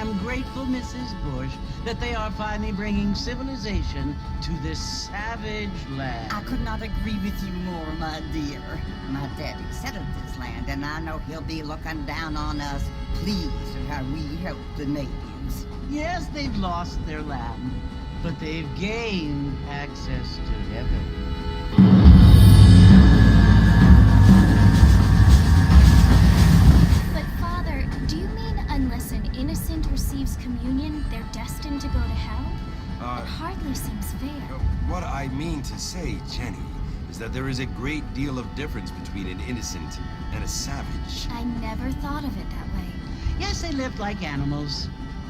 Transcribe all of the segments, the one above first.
am grateful, Mrs. Bush, that they are finally bringing civilization to this savage land. I could not agree with you more, my dear. My daddy settled this land, and I know he'll be looking down on us, pleased at how we help the natives. Yes, they've lost their land, but they've gained access to heaven. Unless an innocent receives communion, they're destined to go to hell? It hardly seems fair. What I mean to say, Jenny, is that there is a great deal of difference between an innocent and a savage. I never thought of it that way. Yes, they lived like animals,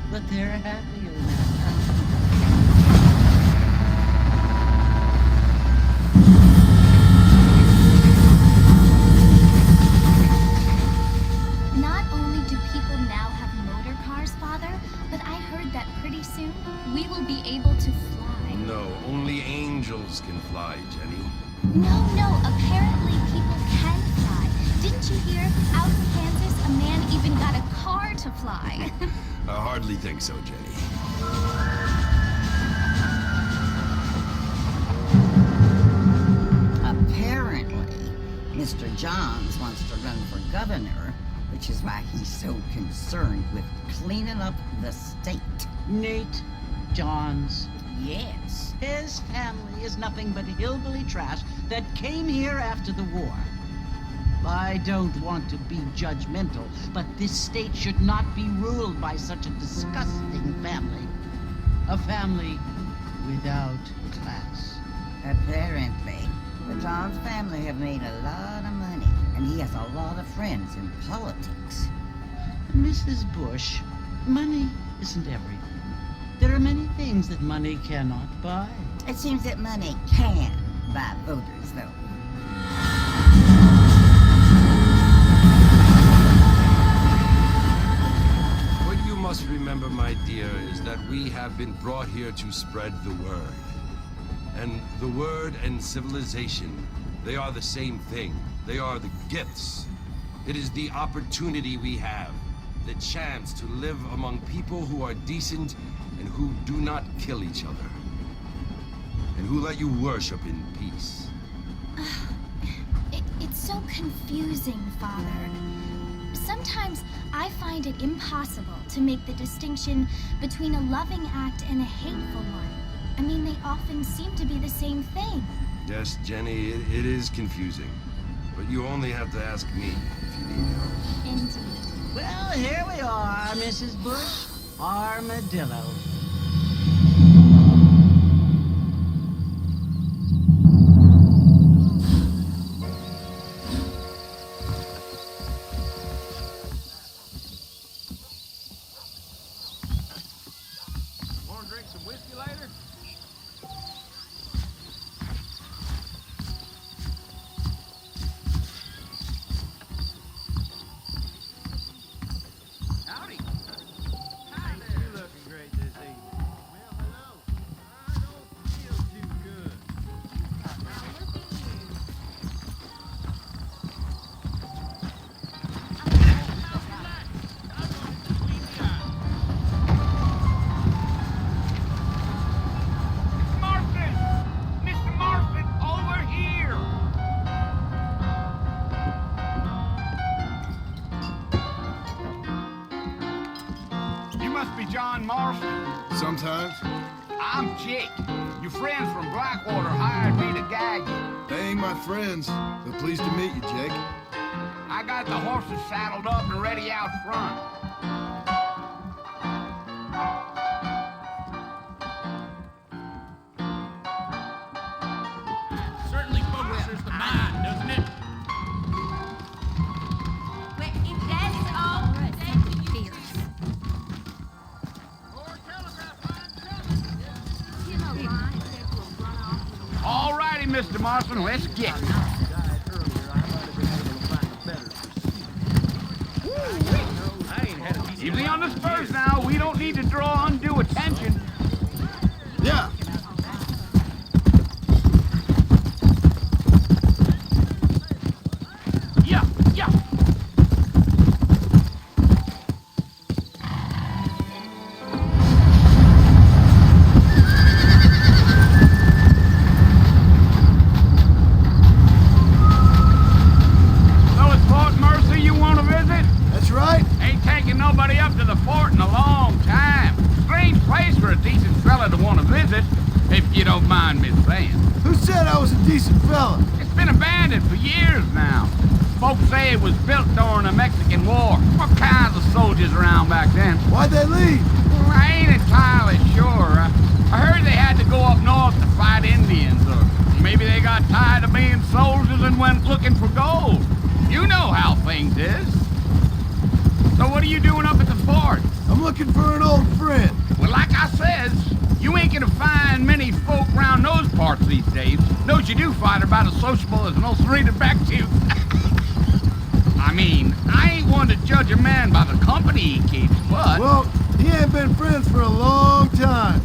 but they're happier now. We will be able to fly. No, only angels can fly, Jenny. No, apparently people can fly. Didn't you hear? Out in Kansas, a man even got a car to fly. I hardly think so, Jenny. Apparently, Mr. Johns wants to run for governor, which is why he's so concerned with cleaning up the state. Nate Johns. Yes. His family is nothing but hillbilly trash that came here after the war. I don't want to be judgmental, but this state should not be ruled by such a disgusting family. A family without class. Apparently, the Johns family have made a lot of money, and he has a lot of friends in politics. Mrs. Bush, money isn't everything. There are many things that money cannot buy. It seems that money can buy voters, though. What you must remember, my dear, is that we have been brought here to spread the word. And the word and civilization, they are the same thing. They are the gifts. It is the opportunity we have, the chance to live among people who are decent and who do not kill each other, and who let you worship in peace. It's so confusing, Father. Sometimes I find it impossible to make the distinction between a loving act and a hateful one. I mean, they often seem to be the same thing. Yes, Jenny, it is confusing. But you only have to ask me if you need help. Indeed. Well, here we are, Mrs. Bush. Armadillo. Want to drink some whiskey later? Howdy. Hi there. You looking great this evening. Well, hello. I don't feel too good. Now look at you. Relax. I'm going to clean the eye. Marston! Mr. Marston, over here! You must be John Marston. Sometimes. I'm Chick. Your friends from Blackwater hired me to guide you. They ain't my friends, but pleased to meet you, Jake. I got the horses saddled up and ready out front. Certainly focuses the mind, doesn't it? But if that's all, thank you. You know, Ron said we'll run off. All righty, Mr. Marston, let's get it. Easy on the spurs now. We don't need to draw undue attention. Yeah. Yeah. if you don't mind me saying. Who said I was a decent fella? It's been abandoned for years now. Folks say it was built during the Mexican War. What kinds of soldiers around back then? Why'd they leave? Well, I ain't entirely sure. I heard they had to go up north to fight Indians, or maybe they got tired of being soldiers and went looking for gold. You know how things is. So what are you doing up at the fort? I'm looking for an old friend. Well, like I says, you ain't gonna find many folk around those parts these days. Those you do find are about as sociable as an ulcerated back tooth. I mean, I ain't one to judge a man by the company he keeps, but... Well, he ain't been friends for a long time.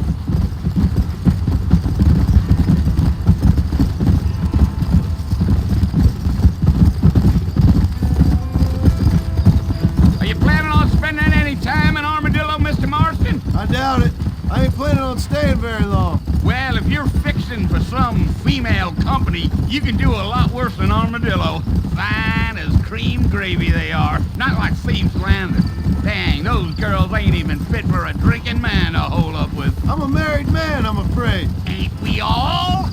Are you planning on spending any time in Armadillo, Mr. Marston? I doubt it. I ain't planning on staying very long. Well, if you're fixing for some female company, you can do a lot worse than Armadillo. Fine as cream gravy they are. Not like Thieves Landing. Dang, those girls ain't even fit for a drinking man to hole up with. I'm a married man, I'm afraid. Ain't we all?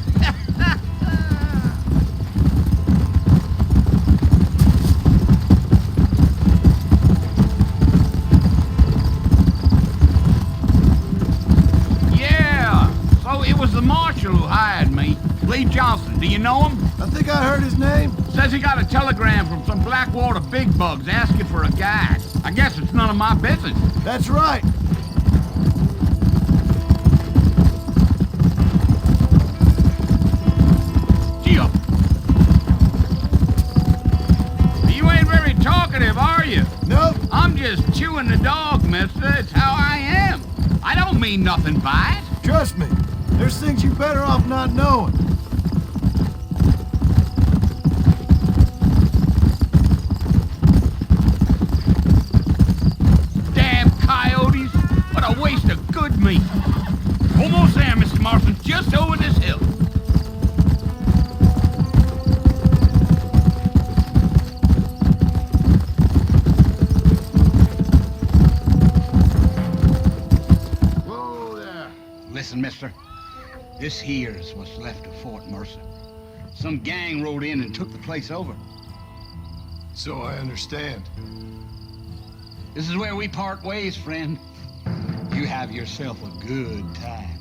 Yeah, so it was the marshal who hired me. Lee Johnson, do you know him? I think I heard his name. Says he got a telegram from some Blackwater big bugs asking for a guide. I guess it's none of my business. That's right. Gee up. You ain't very talkative, are you? Nope. I'm just chewing the dog, mister. It's how I am. I don't mean nothing by it. Trust me. There's things you're better off not knowing. Damn coyotes. What a waste of good meat. Almost there, Mr. Marston. Just over this hill. Whoa there. Listen, mister. This here's what's left of Fort Mercer. Some gang rode in and took the place over. So I understand. This is where we part ways, friend. You have yourself a good time.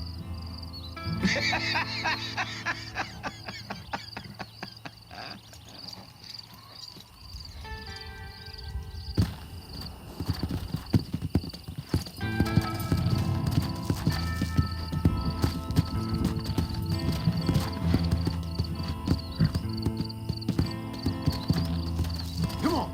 Come on.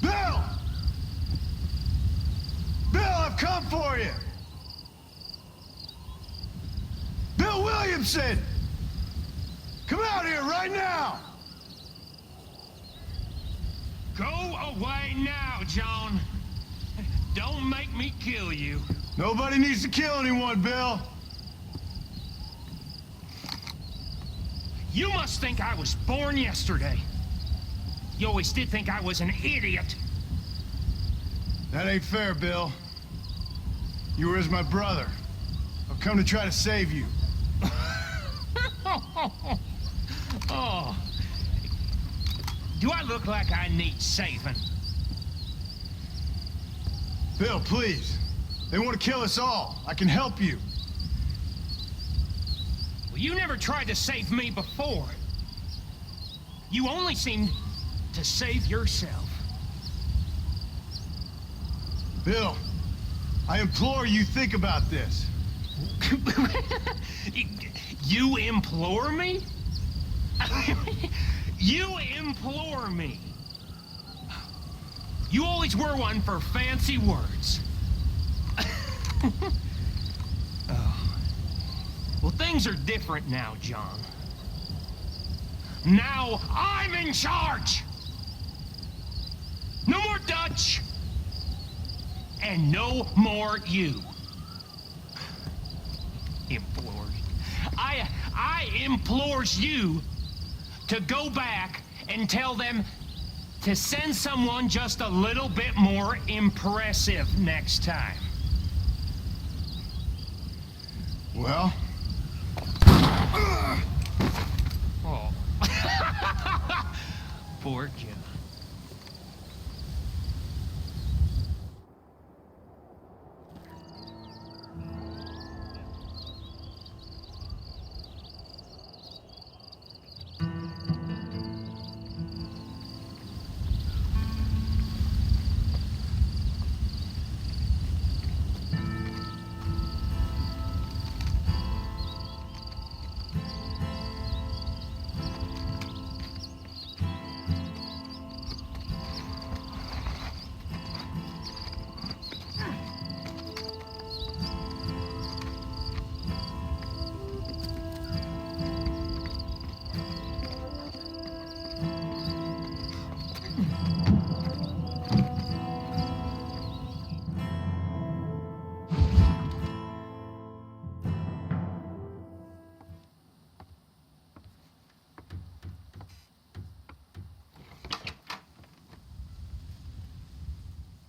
Bill! Bill, I've come for you! Bill Williamson! Come out here right now! Go away now, John. Don't make me kill you. Nobody needs to kill anyone, Bill. You must think I was born yesterday. You always did think I was an idiot. That ain't fair, Bill. You were as my brother. I've come to try to save you. Oh. Do I look like I need saving? Bill, please. They want to kill us all. I can help you. Well, you never tried to save me before. You only seemed to save yourself. Bill, I implore you think about this. You implore me? You implore me. You always were one for fancy words. Oh. Well, things are different now, John. Now I'm in charge. No more Dutch! And no more you. Implores. I implores you to go back and tell them to send someone just a little bit more impressive next time. Well? Oh. Poor John.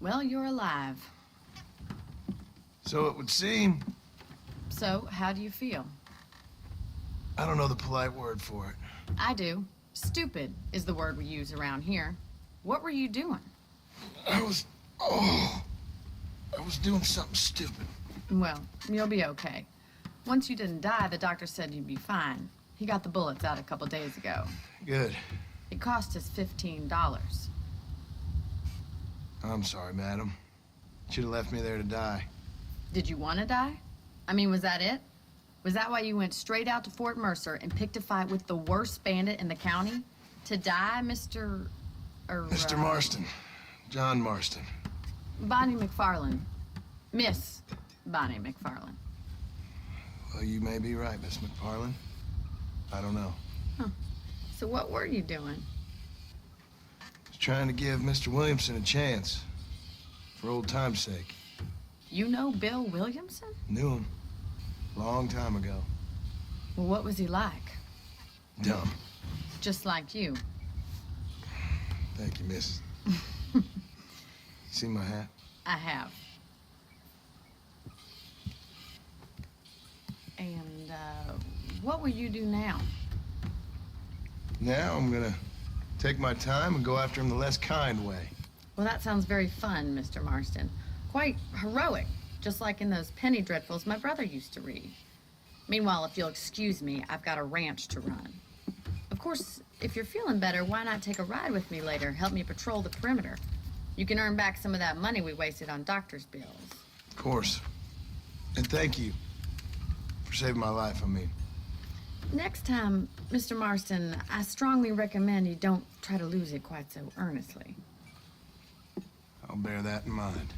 Well, you're alive. So it would seem. So, how do you feel? I don't know the polite word for it. I do. Stupid is the word we use around here. What were you doing? I was doing something stupid. Well, you'll be okay. Once you didn't die, the doctor said you'd be fine. He got the bullets out a couple days ago. Good. It cost us $15. I'm sorry, madam. Should have left me there to die. Did you want to die? I mean, was that it? Was that why you went straight out to Fort Mercer and picked a fight with the worst bandit in the county? To die, Mr. Mr. Marston. John Marston. Bonnie McFarlane. Miss Bonnie McFarlane. Well, you may be right, Miss McFarlane. I don't know. Huh. So what were you doing? I was trying to give Mr. Williamson a chance. For old time's sake. You know Bill Williamson? Knew him. Long time ago. Well, what was he like? Dumb. Just like you. Thank you, miss. See my hat? I have. And, what will you do now? Now I'm gonna take my time and go after him the less kind way. Well, that sounds very fun, Mr. Marston. Quite heroic, just like in those penny dreadfuls my brother used to read. Meanwhile, if you'll excuse me, I've got a ranch to run. Of course, if you're feeling better, why not take a ride with me later? Help me patrol the perimeter. You can earn back some of that money we wasted on doctor's bills. Of course. And thank you for saving my life, I mean. Next time, Mr. Marston, I strongly recommend you don't try to lose it quite so earnestly. I'll bear that in mind.